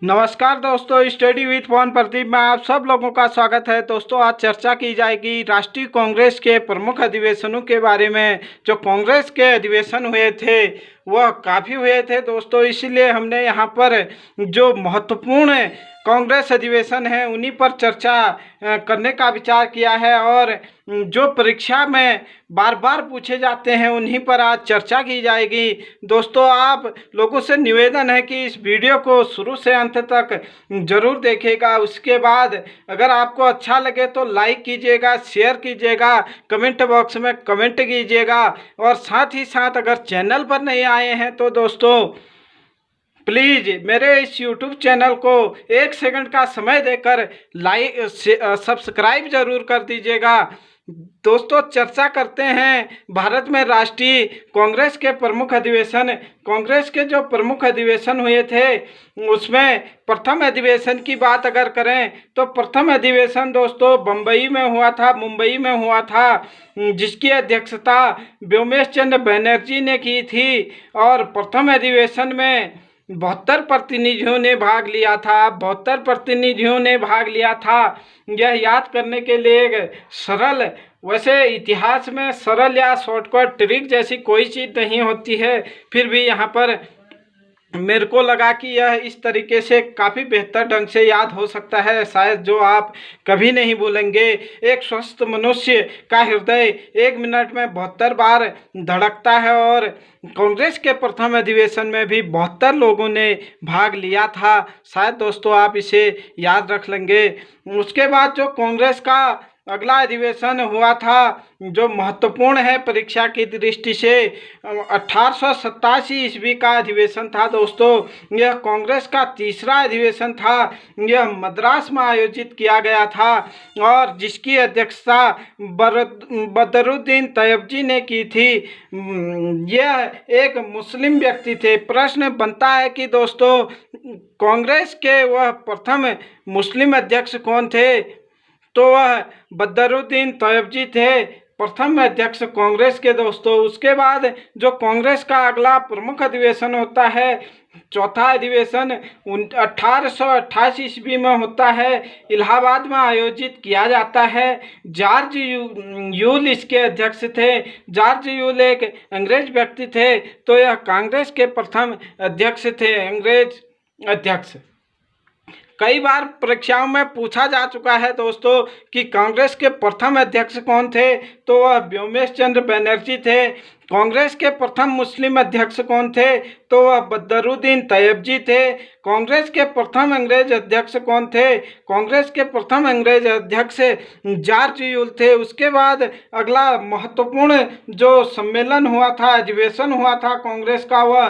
नमस्कार दोस्तों, study with पवन प्रदीप में आप सब लोगों का स्वागत है। दोस्तों, आज चर्चा की जाएगी राष्ट्रीय कांग्रेस के प्रमुख अधिवेशनों के बारे में। जो कांग्रेस के अधिवेशन हुए थे वह काफ़ी हुए थे दोस्तों, इसीलिए हमने यहाँ पर जो महत्वपूर्ण कांग्रेस अधिवेशन है उन्हीं पर चर्चा करने का विचार किया है। और जो परीक्षा में बार बार पूछे जाते हैं उन्हीं पर आज चर्चा की जाएगी। दोस्तों, आप लोगों से निवेदन है कि इस वीडियो को शुरू से अंत तक ज़रूर देखिएगा। उसके बाद अगर आपको अच्छा लगे तो लाइक कीजिएगा, शेयर कीजिएगा, कमेंट बॉक्स में कमेंट कीजिएगा। और साथ ही साथ अगर चैनल पर नहीं आए हैं तो दोस्तों प्लीज़ मेरे इस YouTube चैनल को 1 सेकंड का समय देकर लाइक सब्सक्राइब जरूर कर दीजिएगा। दोस्तों, चर्चा करते हैं भारत में राष्ट्रीय कांग्रेस के प्रमुख अधिवेशन। कांग्रेस के जो प्रमुख अधिवेशन हुए थे उसमें प्रथम अधिवेशन की बात अगर करें तो प्रथम अधिवेशन दोस्तों मुंबई में हुआ था, जिसकी अध्यक्षता व्योमेश चंद्र बनर्जी ने की थी। और प्रथम अधिवेशन में 72 प्रतिनिधियों ने भाग लिया था। यह याद करने के लिए एक सरल, वैसे इतिहास में सरल या शॉर्टकट ट्रिक जैसी कोई चीज़ नहीं होती है, फिर भी यहाँ पर मेरे को लगा कि यह इस तरीके से काफ़ी बेहतर ढंग से याद हो सकता है, शायद जो आप कभी नहीं भूलेंगे। एक स्वस्थ मनुष्य का हृदय 1 मिनट में 72 बार धड़कता है और कांग्रेस के प्रथम अधिवेशन में भी 72 लोगों ने भाग लिया था। शायद दोस्तों आप इसे याद रख लेंगे। उसके बाद जो कांग्रेस का अगला अधिवेशन हुआ था जो महत्वपूर्ण है परीक्षा की दृष्टि से, 1887 ईस्वी का अधिवेशन था दोस्तों। यह कांग्रेस का तीसरा अधिवेशन था। यह मद्रास में आयोजित किया गया था और जिसकी अध्यक्षता बदरुद्दीन तैयबजी ने की थी। यह एक मुस्लिम व्यक्ति थे। प्रश्न बनता है कि दोस्तों कांग्रेस के वह प्रथम मुस्लिम अध्यक्ष कौन थे? तो वह बदरुद्दीन तैयबजी थे, प्रथम अध्यक्ष कांग्रेस के दोस्तों। उसके बाद जो कांग्रेस का अगला प्रमुख अधिवेशन होता है, चौथा अधिवेशन 1828 ईस्वी में होता है, इलाहाबाद में आयोजित किया जाता है। जॉर्ज यूल इसके अध्यक्ष थे। जॉर्ज यूल एक अंग्रेज व्यक्ति थे, तो यह कांग्रेस के प्रथम अध्यक्ष थे, अंग्रेज अध्यक्ष। कई बार परीक्षाओं में पूछा जा चुका है दोस्तों कि कांग्रेस के प्रथम अध्यक्ष कौन थे, तो वह व्योमेश चंद्र बनर्जी थे। कांग्रेस के प्रथम मुस्लिम अध्यक्ष कौन थे, तो वह बदरुद्दीन तैयबजी थे। कांग्रेस के प्रथम अंग्रेज अध्यक्ष कौन थे? कांग्रेस के प्रथम अंग्रेज अध्यक्ष जॉर्ज यूल थे। उसके बाद अगला महत्वपूर्ण जो सम्मेलन हुआ था, अधिवेशन हुआ था कांग्रेस का, वह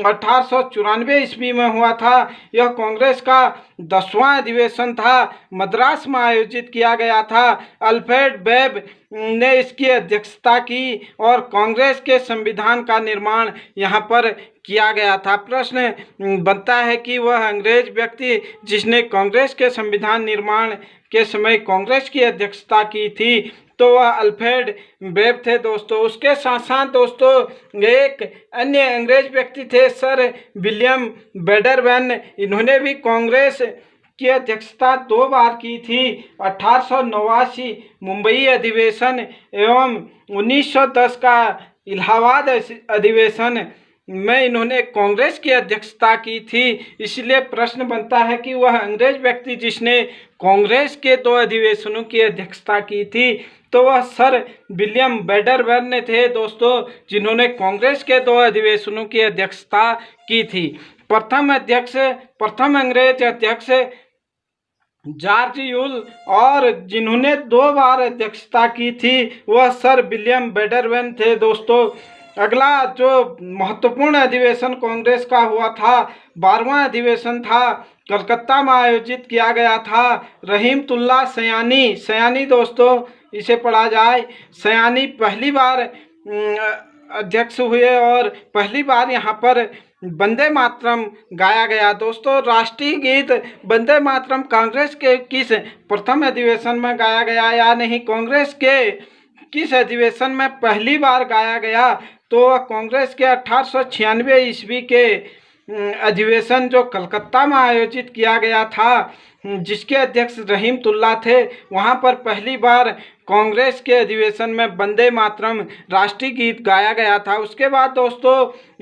1894 ईस्वी में हुआ था। यह कांग्रेस का 10वां अधिवेशन था, मद्रास में आयोजित किया गया था। अल्फ्रेड वेब ने इसकी अध्यक्षता की और कांग्रेस के संविधान का निर्माण यहाँ पर किया गया था। प्रश्न बनता है कि वह अंग्रेज व्यक्ति जिसने कांग्रेस के संविधान निर्माण के समय कांग्रेस की अध्यक्षता की थी, तो वह अल्फ्रेड वेब थे दोस्तों। उसके साथ साथ दोस्तों एक अन्य अंग्रेज व्यक्ति थे, सर विलियम बेडरबैन। इन्होंने भी कांग्रेस की अध्यक्षता 2 बार की थी, 1889 मुंबई अधिवेशन एवं 1910 का इलाहाबाद अधिवेशन में इन्होंने कांग्रेस की अध्यक्षता की थी। इसलिए प्रश्न बनता है कि वह अंग्रेज व्यक्ति जिसने कांग्रेस के 2 अधिवेशनों की अध्यक्षता की थी, तो वह सर विलियम बेडरबर्न थे दोस्तों, जिन्होंने कांग्रेस के 2 अधिवेशनों की अध्यक्षता की थी। प्रथम अंग्रेज अध्यक्ष जॉर्ज यूल और जिन्होंने 2 बार अध्यक्षता की थी वह सर विलियम बेडरबर्न थे दोस्तों। अगला जो महत्वपूर्ण अधिवेशन कांग्रेस का हुआ था, 12वां अधिवेशन था, कलकत्ता में आयोजित किया गया था। रहीमतुल्लाह सयानी दोस्तों इसे पढ़ा जाए, सयानी पहली बार अध्यक्ष हुए और पहली बार यहाँ पर वंदे मातरम गाया गया दोस्तों। राष्ट्रीय गीत वंदे मातरम कांग्रेस के किस प्रथम अधिवेशन में गाया गया या नहीं, कांग्रेस के किस अधिवेशन में पहली बार गाया गया, तो कांग्रेस के 1896 ईस्वी के अधिवेशन जो कलकत्ता में आयोजित किया गया था, जिसके अध्यक्ष रहीमतुल्ला थे, वहाँ पर पहली बार कांग्रेस के अधिवेशन में वंदे मातरम राष्ट्रीय गीत गाया गया था। उसके बाद दोस्तों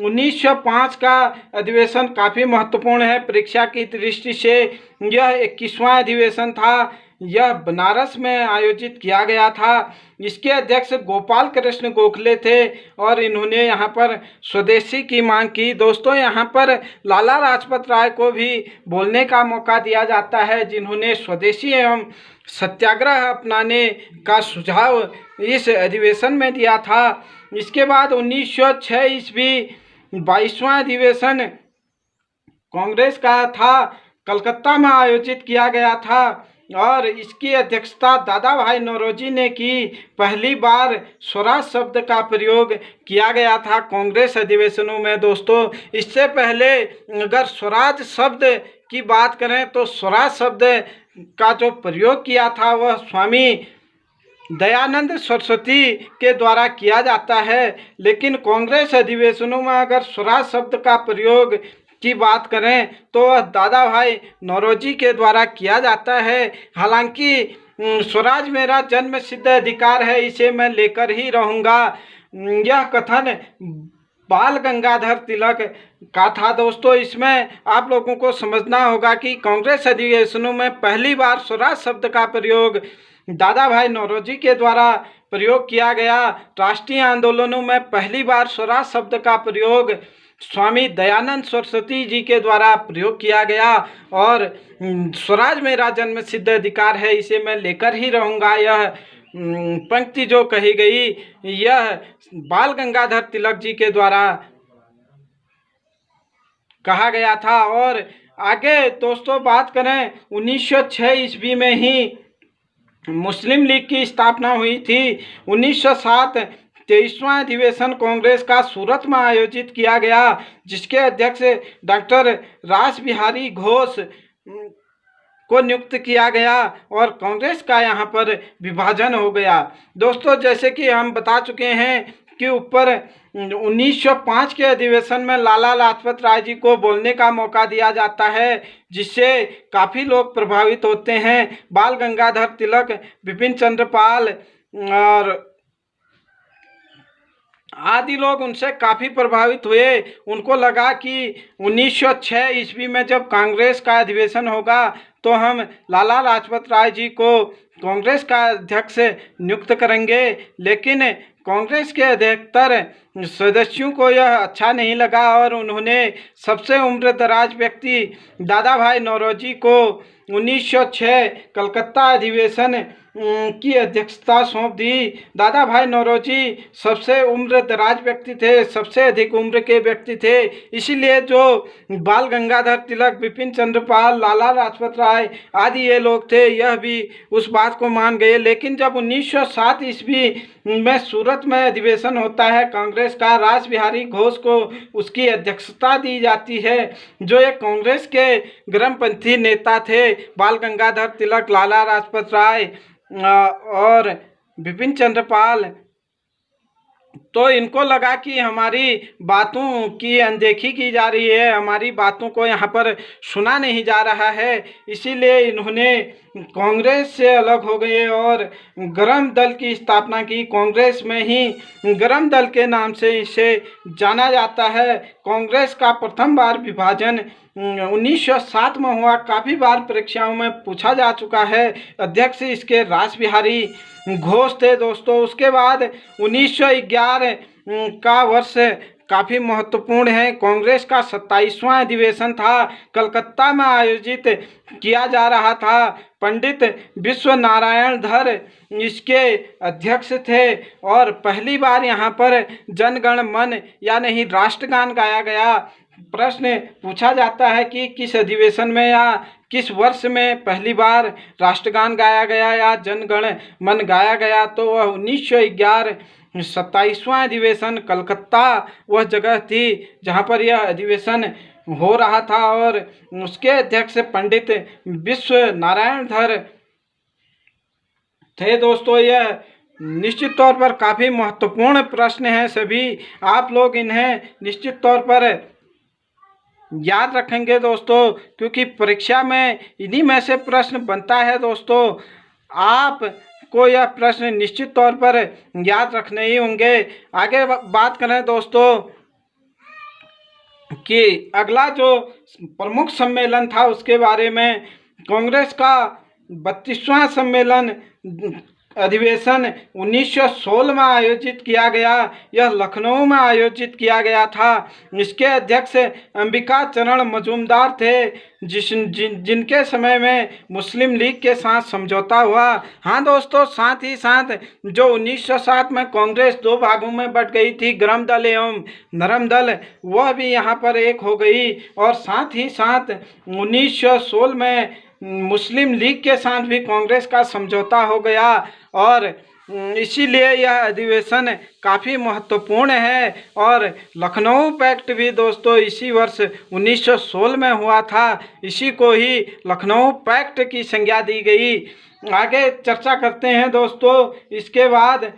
1905 का अधिवेशन काफ़ी महत्वपूर्ण है परीक्षा की दृष्टि से। यह 21वां अधिवेशन था। यह बनारस में आयोजित किया गया था। इसके अध्यक्ष गोपाल कृष्ण गोखले थे और इन्होंने यहाँ पर स्वदेशी की मांग की। दोस्तों यहाँ पर लाला लाजपत राय को भी बोलने का मौका दिया जाता है, जिन्होंने स्वदेशी एवं सत्याग्रह अपनाने का सुझाव इस अधिवेशन में दिया था। इसके बाद 1906 ईस्वी 22वां अधिवेशन कांग्रेस का था, कलकत्ता में आयोजित किया गया था और इसकी अध्यक्षता दादा भाई नौरोजी ने की। पहली बार स्वराज शब्द का प्रयोग किया गया था कांग्रेस अधिवेशनों में। दोस्तों इससे पहले अगर स्वराज शब्द की बात करें तो स्वराज शब्द का जो प्रयोग किया था वह स्वामी दयानंद सरस्वती के द्वारा किया जाता है, लेकिन कांग्रेस अधिवेशनों में अगर स्वराज शब्द का प्रयोग की बात करें तो दादा भाई नौरोजी के द्वारा किया जाता है। हालांकि स्वराज मेरा जन्म सिद्ध अधिकार है, इसे मैं लेकर ही रहूँगा, यह कथन बाल गंगाधर तिलक का था। दोस्तों इसमें आप लोगों को समझना होगा कि कांग्रेस अधिवेशनों में पहली बार स्वराज शब्द का प्रयोग दादा भाई नौरोजी के द्वारा प्रयोग किया गया। राष्ट्रीय आंदोलनों में पहली बार स्वराज शब्द का प्रयोग स्वामी दयानंद सरस्वती जी के द्वारा प्रयोग किया गया और स्वराज मेरा जन्म सिद्ध अधिकार है, इसे मैं लेकर ही रहूँगा, यह पंक्ति जो कही गई यह बाल गंगाधर तिलक जी के द्वारा कहा गया था। और आगे दोस्तों बात करें 1906 ईस्वी में ही मुस्लिम लीग की स्थापना हुई थी। 1907 23वां अधिवेशन कांग्रेस का सूरत में आयोजित किया गया, जिसके अध्यक्ष डॉक्टर रास बिहारी घोष को नियुक्त किया गया और कांग्रेस का यहाँ पर विभाजन हो गया। दोस्तों जैसे कि हम बता चुके हैं कि ऊपर 1905 के अधिवेशन में लाला लाजपत राय जी को बोलने का मौका दिया जाता है, जिससे काफ़ी लोग प्रभावित होते हैं। बाल गंगाधर तिलक, बिपिन चंद्र पाल और आदि लोग उनसे काफ़ी प्रभावित हुए। उनको लगा कि 1906 ईस्वी में जब कांग्रेस का अधिवेशन होगा तो हम लाला लाजपत राय जी को कांग्रेस का अध्यक्ष नियुक्त करेंगे, लेकिन कांग्रेस के अधिकतर सदस्यों को यह अच्छा नहीं लगा और उन्होंने सबसे उम्र दराज व्यक्ति दादा भाई नौरोजी को 1906 कलकत्ता अधिवेशन की अध्यक्षता सौंप दी। दादा भाई नौरोजी सबसे उम्र दराज व्यक्ति थे, सबसे अधिक उम्र के व्यक्ति थे, इसीलिए जो बाल गंगाधर तिलक, बिपिन चंद्र पाल, लाला लाजपत राय आदि ये लोग थे यह भी उस बात को मान गए। लेकिन जब 1907 ईस्वी में सूरत में अधिवेशन होता है कांग्रेस का, रास बिहारी घोष को उसकी अध्यक्षता दी जाती है। जो एक कांग्रेस के गर्मपंथी नेता थे बाल गंगाधर तिलक, लाला लाजपत राय और बिपिन चंद्र पाल, तो इनको लगा कि हमारी बातों की अनदेखी की जा रही है, हमारी बातों को यहाँ पर सुना नहीं जा रहा है, इसीलिए इन्होंने कांग्रेस से अलग हो गए और गरम दल की स्थापना की। कांग्रेस में ही गरम दल के नाम से इसे जाना जाता है। कांग्रेस का प्रथम बार विभाजन 1907 में हुआ, काफ़ी बार परीक्षाओं में पूछा जा चुका है। अध्यक्ष इसके रास बिहारी घोष थे। दोस्तों उसके बाद 1911 का वर्ष काफ़ी महत्वपूर्ण है। कांग्रेस का 27वां अधिवेशन था, कलकत्ता में आयोजित किया जा रहा था। पंडित विश्व नारायण धर इसके अध्यक्ष थे और पहली बार यहाँ पर जनगण मन या नहीं राष्ट्रगान गाया गया। प्रश्न पूछा जाता है कि किस अधिवेशन में या किस वर्ष में पहली बार राष्ट्रगान गाया गया या जनगण मन गाया गया, तो वह 1911 27वां अधिवेशन कलकत्ता वह जगह थी जहाँ पर यह अधिवेशन हो रहा था और उसके अध्यक्ष पंडित विश्व नारायण धर थे। दोस्तों यह निश्चित तौर पर काफ़ी महत्वपूर्ण प्रश्न हैं, सभी आप लोग इन्हें निश्चित तौर पर याद रखेंगे दोस्तों, क्योंकि परीक्षा में इन्हीं में से प्रश्न बनता है दोस्तों। आपको यह प्रश्न निश्चित तौर पर याद रखने ही होंगे। आगे बात करें दोस्तों कि अगला जो प्रमुख सम्मेलन था उसके बारे में, कांग्रेस का 32वां सम्मेलन अधिवेशन 1916 में आयोजित किया गया। यह लखनऊ में आयोजित किया गया था। इसके अध्यक्ष अंबिका चरण मजूमदार थे, जिनके समय में मुस्लिम लीग के साथ समझौता हुआ। हाँ दोस्तों, साथ ही साथ जो 1907 में कांग्रेस दो भागों में बट गई थी, गर्म दल एवं नरम दल, वह भी यहाँ पर एक हो गई। और साथ ही साथ 1916 में मुस्लिम लीग के साथ भी कांग्रेस का समझौता हो गया और इसीलिए यह अधिवेशन काफ़ी महत्वपूर्ण है। और लखनऊ पैक्ट भी दोस्तों इसी वर्ष 1916 में हुआ था। इसी को ही लखनऊ पैक्ट की संज्ञा दी गई। आगे चर्चा करते हैं दोस्तों। इसके बाद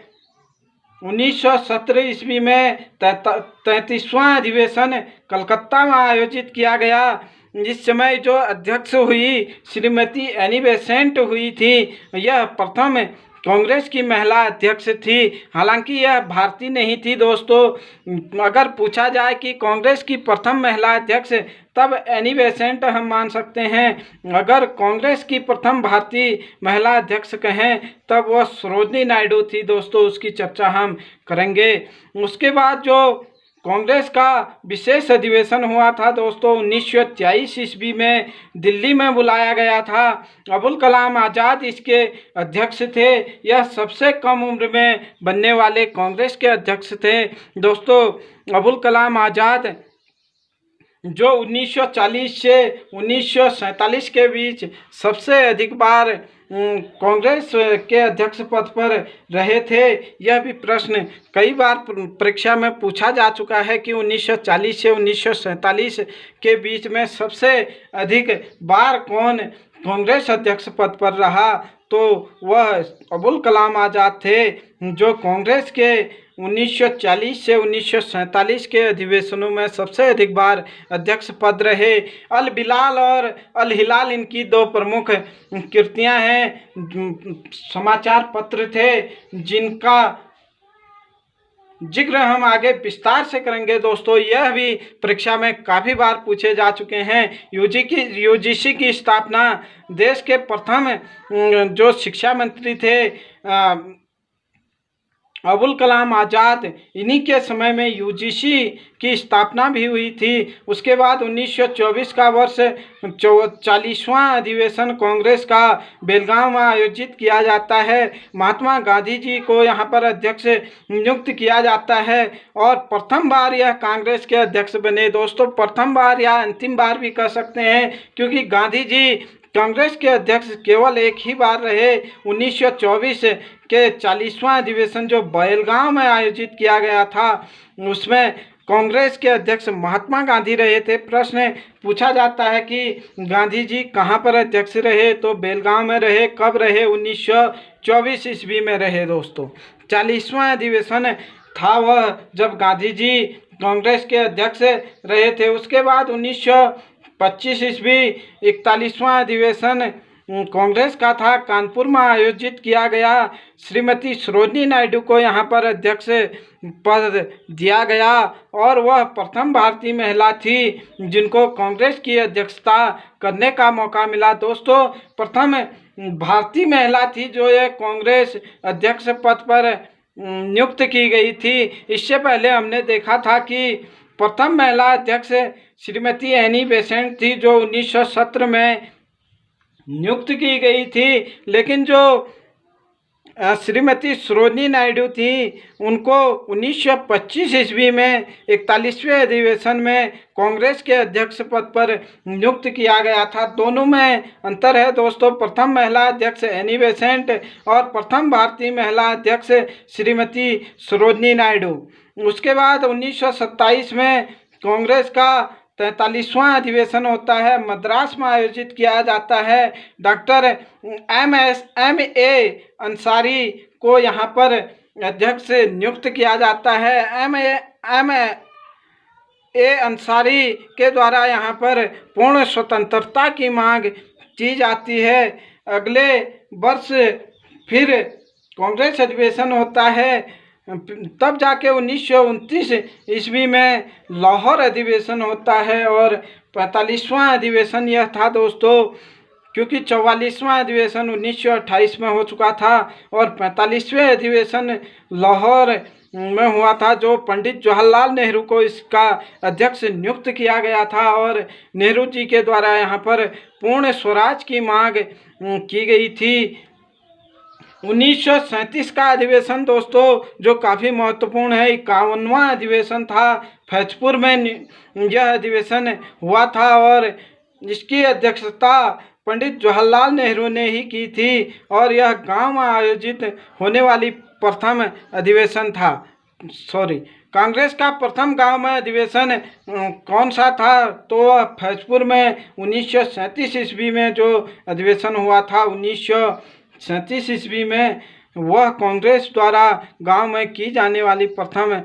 1917 ईस्वी में 33वां अधिवेशन कलकत्ता में आयोजित किया गया। इस समय जो अध्यक्ष हुई श्रीमती एनी बेसेंट हुई थी। यह प्रथम कांग्रेस की महिला अध्यक्ष थी। हालांकि यह भारतीय नहीं थी दोस्तों। अगर पूछा जाए कि कांग्रेस की प्रथम महिला अध्यक्ष, तब एनी बेसेंट हम मान सकते हैं। अगर कांग्रेस की प्रथम भारतीय महिला अध्यक्ष कहें तब वह सरोजनी नायडू थी दोस्तों। उसकी चर्चा हम करेंगे। उसके बाद जो कांग्रेस का विशेष अधिवेशन हुआ था दोस्तों 1923 ईस्वी में दिल्ली में बुलाया गया था। अबुल कलाम आज़ाद इसके अध्यक्ष थे। यह सबसे कम उम्र में बनने वाले कांग्रेस के अध्यक्ष थे दोस्तों। अबुल कलाम आज़ाद जो 1940 से 1947 के बीच सबसे अधिक बार कांग्रेस के अध्यक्ष पद पर रहे थे। यह भी प्रश्न कई बार परीक्षा में पूछा जा चुका है कि 1940 से 1947 के बीच में सबसे अधिक बार कौन कांग्रेस अध्यक्ष पद पर रहा, तो वह अबुल कलाम आज़ाद थे, जो कांग्रेस के 1940 से 1947 के अधिवेशनों में सबसे अधिक बार अध्यक्ष पद रहे। अल बिलाल और अल हिलाल इनकी दो प्रमुख कृतियां हैं, समाचार पत्र थे, जिनका जिक्र हम आगे विस्तार से करेंगे दोस्तों। यह भी परीक्षा में काफ़ी बार पूछे जा चुके हैं। यूजीसी की स्थापना देश के प्रथम जो शिक्षा मंत्री थे अबुल कलाम आज़ाद, इन्हीं के समय में यूजीसी की स्थापना भी हुई थी। उसके बाद 1924 का वर्ष 40वां अधिवेशन कांग्रेस का बेलगांव में आयोजित किया जाता है। महात्मा गांधी जी को यहाँ पर अध्यक्ष नियुक्त किया जाता है और प्रथम बार यह कांग्रेस के अध्यक्ष बने दोस्तों। प्रथम बार या अंतिम बार भी कह सकते हैं, क्योंकि गांधी जी कांग्रेस के अध्यक्ष केवल एक ही बार रहे। 1924 के 40वां अधिवेशन जो बेलगांव में आयोजित किया गया था, उसमें कांग्रेस के अध्यक्ष महात्मा गांधी रहे थे। प्रश्न पूछा जाता है कि गांधी जी कहाँ पर अध्यक्ष रहे, तो बेलगांव में रहे। कब रहे? 1924 ईस्वी में रहे दोस्तों। 40वां अधिवेशन था वह जब गांधी जी कांग्रेस के अध्यक्ष रहे थे। उसके बाद 1925 ईस्वी 41वां अधिवेशन कांग्रेस का था, कानपुर में आयोजित किया गया। श्रीमती सरोजनी नायडू को यहाँ पर अध्यक्ष पद दिया गया और वह प्रथम भारतीय महिला थी जिनको कांग्रेस की अध्यक्षता करने का मौका मिला दोस्तों। प्रथम भारतीय महिला थी जो ये कांग्रेस अध्यक्ष पद पर नियुक्त की गई थी। इससे पहले हमने देखा था कि प्रथम महिला अध्यक्ष श्रीमती एनी बेसेंट थी, जो 1917 में नियुक्त की गई थी। लेकिन जो श्रीमती सरोजनी नायडू थी, उनको 1925 ईस्वी में 41वें अधिवेशन में कांग्रेस के अध्यक्ष पद पर नियुक्त किया गया था। दोनों में अंतर है दोस्तों। प्रथम महिला अध्यक्ष एनी बेसेंट और प्रथम भारतीय महिला अध्यक्ष श्रीमती सरोजनी नायडू। उसके बाद 1927 में कांग्रेस का 43वां अधिवेशन होता है, मद्रास में आयोजित किया जाता है। Doctor M.A. अंसारी को यहाँ पर अध्यक्ष नियुक्त किया जाता है। ए अंसारी के द्वारा यहाँ पर पूर्ण स्वतंत्रता की मांग की जाती है। अगले वर्ष फिर कांग्रेस अधिवेशन होता है, तब जाके 1929 ईस्वी में लाहौर अधिवेशन होता है और 45वां अधिवेशन यह था दोस्तों, क्योंकि 44वां अधिवेशन 1928 में हो चुका था और 45वें अधिवेशन लाहौर में हुआ था, जो पंडित जवाहरलाल नेहरू को इसका अध्यक्ष नियुक्त किया गया था और नेहरू जी के द्वारा यहाँ पर पूर्ण स्वराज की मांग की गई थी। 1937 का अधिवेशन दोस्तों जो काफ़ी महत्वपूर्ण है, 51वां अधिवेशन था, फैजपुर में यह अधिवेशन हुआ था और इसकी अध्यक्षता पंडित जवाहरलाल नेहरू ने ही की थी और यह गांव में आयोजित होने वाली प्रथम अधिवेशन था। कांग्रेस का प्रथम गांव में अधिवेशन कौन सा था, तो वह फैजपुर में 1937 ईस्वी में जो अधिवेशन हुआ था 1937 ईस्वी में, वह कांग्रेस द्वारा गांव में की जाने वाली प्रथम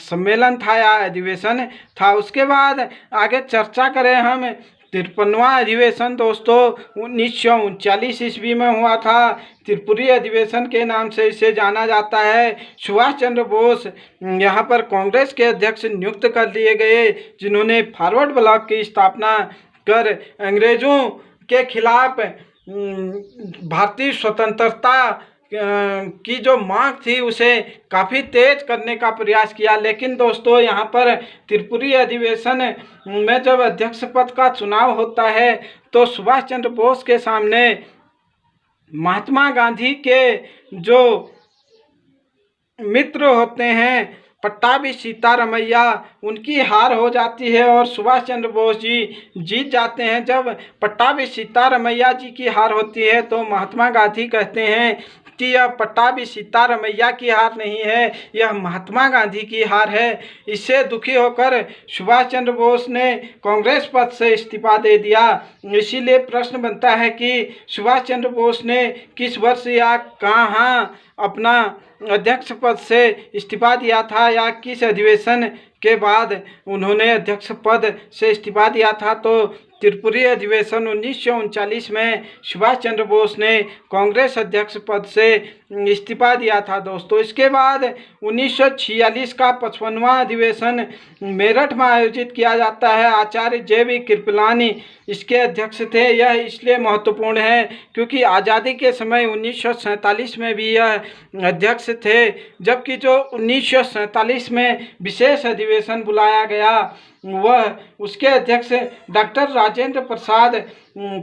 सम्मेलन था या अधिवेशन था। उसके बाद आगे चर्चा करें हम 53वां अधिवेशन दोस्तों 1939 ईस्वी में हुआ था। त्रिपुरी अधिवेशन के नाम से इसे जाना जाता है। सुभाष चंद्र बोस यहाँ पर कांग्रेस के अध्यक्ष नियुक्त कर लिए गए, जिन्होंने फॉरवर्ड ब्लॉक की स्थापना कर अंग्रेज़ों के खिलाफ भारतीय स्वतंत्रता की जो मांग थी उसे काफ़ी तेज करने का प्रयास किया। लेकिन दोस्तों यहाँ पर त्रिपुरी अधिवेशन में जब अध्यक्ष पद का चुनाव होता है तो सुभाष चंद्र बोस के सामने महात्मा गांधी के जो मित्र होते हैं पट्टाभी सीतारमैया, उनकी हार हो जाती है और सुभाष चंद्र बोस जी जीत जाते हैं। जब पट्टाभी सीतारमैया जी की हार होती है तो महात्मा गांधी कहते हैं कि यह पट्टाभी सीतारमैया की हार नहीं है, यह महात्मा गांधी की हार है। इससे दुखी होकर सुभाष चंद्र बोस ने कांग्रेस पद से इस्तीफा दे दिया। इसीलिए प्रश्न बनता है कि सुभाष चंद्र बोस ने किस वर्ष या कहाँ अपना अध्यक्ष पद से इस्तीफा दिया था या किस अधिवेशन के बाद उन्होंने अध्यक्ष पद से इस्तीफा दिया था, तो त्रिपुरी अधिवेशन 1939 में सुभाष चंद्र बोस ने कांग्रेस अध्यक्ष पद से इस्तीफा दिया था दोस्तों। इसके बाद 1946 का 55वां अधिवेशन मेरठ में आयोजित किया जाता है। आचार्य JV कृपलानी इसके अध्यक्ष थे। यह इसलिए महत्वपूर्ण है क्योंकि आज़ादी के समय 1947 में भी यह अध्यक्ष थे, जबकि जो 1947 में विशेष अधिवेशन बुलाया गया वह उसके अध्यक्ष डॉक्टर राजेंद्र प्रसाद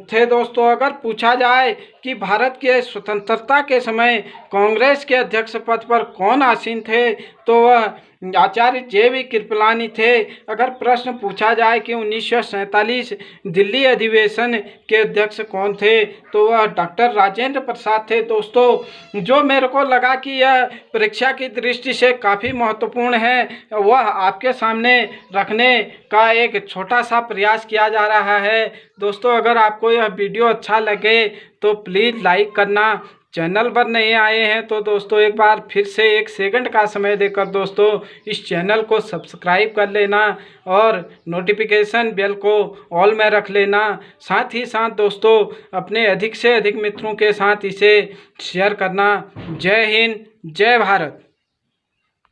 थे दोस्तों। अगर पूछा जाए कि भारत के स्वतंत्रता के समय कांग्रेस के अध्यक्ष पद पर कौन आसीन थे, तो वह आचार्य JV कृपलानी थे। अगर प्रश्न पूछा जाए कि 1947 दिल्ली अधिवेशन के अध्यक्ष कौन थे, तो वह डॉक्टर राजेंद्र प्रसाद थे दोस्तों। जो मेरे को लगा कि यह परीक्षा की दृष्टि से काफ़ी महत्वपूर्ण है, वह आपके सामने रखने का एक छोटा सा प्रयास किया जा रहा है दोस्तों। अगर आपको यह वीडियो अच्छा लगे तो प्लीज़ लाइक करना। चैनल पर नहीं आए हैं तो दोस्तों एक बार फिर से 1 सेकंड का समय देकर दोस्तों इस चैनल को सब्सक्राइब कर लेना और नोटिफिकेशन बेल को ऑल में रख लेना। साथ ही साथ दोस्तों अपने अधिक से अधिक मित्रों के साथ इसे शेयर करना। जय हिंद, जय भारत।